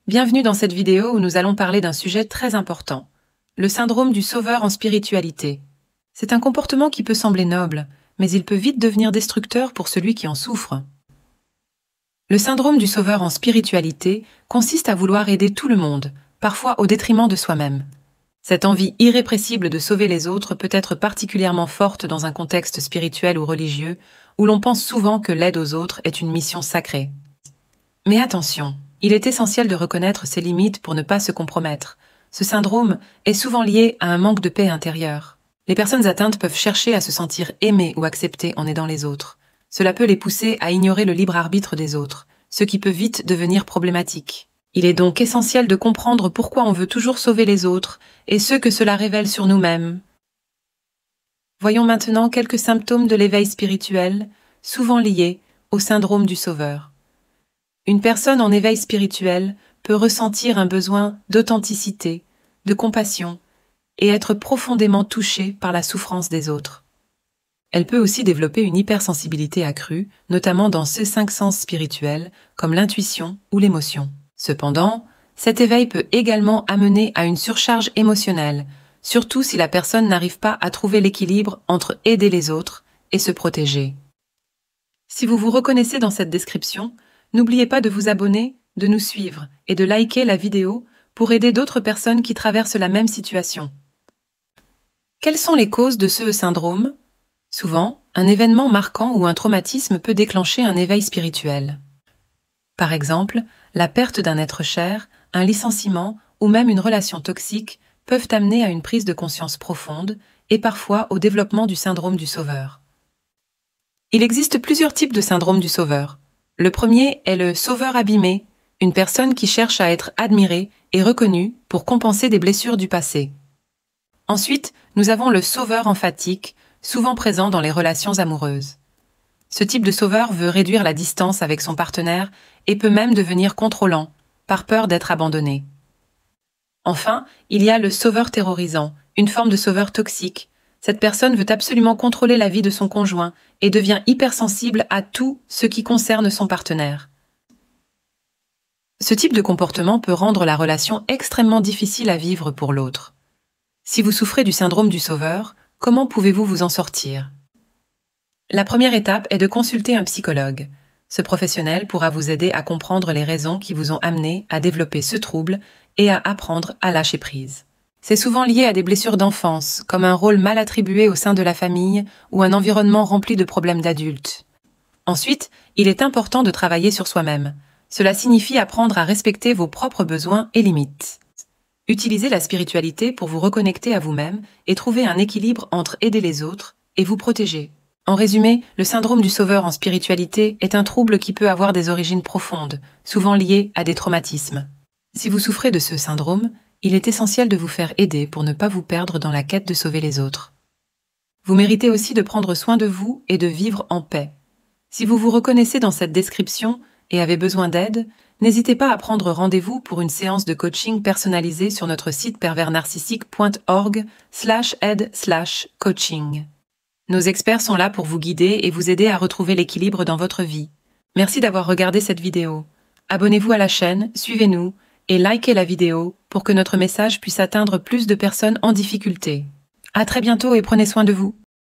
Bienvenue dans cette vidéo où nous allons parler d'un sujet très important, le syndrome du sauveur en spiritualité. C'est un comportement qui peut sembler noble, mais il peut vite devenir destructeur pour celui qui en souffre. Le syndrome du sauveur en spiritualité consiste à vouloir aider tout le monde, parfois au détriment de soi-même. Cette envie irrépressible de sauver les autres peut être particulièrement forte dans un contexte spirituel ou religieux, où l'on pense souvent que l'aide aux autres est une mission sacrée. Mais attention, il est essentiel de reconnaître ses limites pour ne pas se compromettre. Ce syndrome est souvent lié à un manque de paix intérieure. Les personnes atteintes peuvent chercher à se sentir aimées ou acceptées en aidant les autres. Cela peut les pousser à ignorer le libre arbitre des autres, ce qui peut vite devenir problématique. Il est donc essentiel de comprendre pourquoi on veut toujours sauver les autres et ce que cela révèle sur nous-mêmes. Voyons maintenant quelques symptômes de l'éveil spirituel, souvent liés au syndrome du sauveur. Une personne en éveil spirituel peut ressentir un besoin d'authenticité, de compassion et être profondément touchée par la souffrance des autres. Elle peut aussi développer une hypersensibilité accrue, notamment dans ces 5 sens spirituels, comme l'intuition ou l'émotion. Cependant, cet éveil peut également amener à une surcharge émotionnelle, surtout si la personne n'arrive pas à trouver l'équilibre entre aider les autres et se protéger. Si vous vous reconnaissez dans cette description, n'oubliez pas de vous abonner, de nous suivre et de liker la vidéo pour aider d'autres personnes qui traversent la même situation. Quelles sont les causes de ce syndrome ? Souvent, un événement marquant ou un traumatisme peut déclencher un éveil spirituel. Par exemple, la perte d'un être cher, un licenciement ou même une relation toxique peuvent amener à une prise de conscience profonde et parfois au développement du syndrome du sauveur. Il existe plusieurs types de syndrome du sauveur. Le premier est le sauveur abîmé, une personne qui cherche à être admirée et reconnue pour compenser des blessures du passé. Ensuite, nous avons le sauveur emphatique, souvent présent dans les relations amoureuses. Ce type de sauveur veut réduire la distance avec son partenaire et peut même devenir contrôlant, par peur d'être abandonné. Enfin, il y a le sauveur terrorisant, une forme de sauveur toxique. Cette personne veut absolument contrôler la vie de son conjoint et devient hypersensible à tout ce qui concerne son partenaire. Ce type de comportement peut rendre la relation extrêmement difficile à vivre pour l'autre. Si vous souffrez du syndrome du sauveur, comment pouvez-vous vous en sortir ? La première étape est de consulter un psychologue. Ce professionnel pourra vous aider à comprendre les raisons qui vous ont amené à développer ce trouble et à apprendre à lâcher prise. C'est souvent lié à des blessures d'enfance, comme un rôle mal attribué au sein de la famille ou un environnement rempli de problèmes d'adultes. Ensuite, il est important de travailler sur soi-même. Cela signifie apprendre à respecter vos propres besoins et limites. Utilisez la spiritualité pour vous reconnecter à vous-même et trouver un équilibre entre aider les autres et vous protéger. En résumé, le syndrome du sauveur en spiritualité est un trouble qui peut avoir des origines profondes, souvent liées à des traumatismes. Si vous souffrez de ce syndrome, il est essentiel de vous faire aider pour ne pas vous perdre dans la quête de sauver les autres. Vous méritez aussi de prendre soin de vous et de vivre en paix. Si vous vous reconnaissez dans cette description et avez besoin d'aide, n'hésitez pas à prendre rendez-vous pour une séance de coaching personnalisée sur notre site perversnarcissique.org/aide/coaching. Nos experts sont là pour vous guider et vous aider à retrouver l'équilibre dans votre vie. Merci d'avoir regardé cette vidéo. Abonnez-vous à la chaîne, suivez-nous et likez la vidéo pour que notre message puisse atteindre plus de personnes en difficulté. À très bientôt et prenez soin de vous.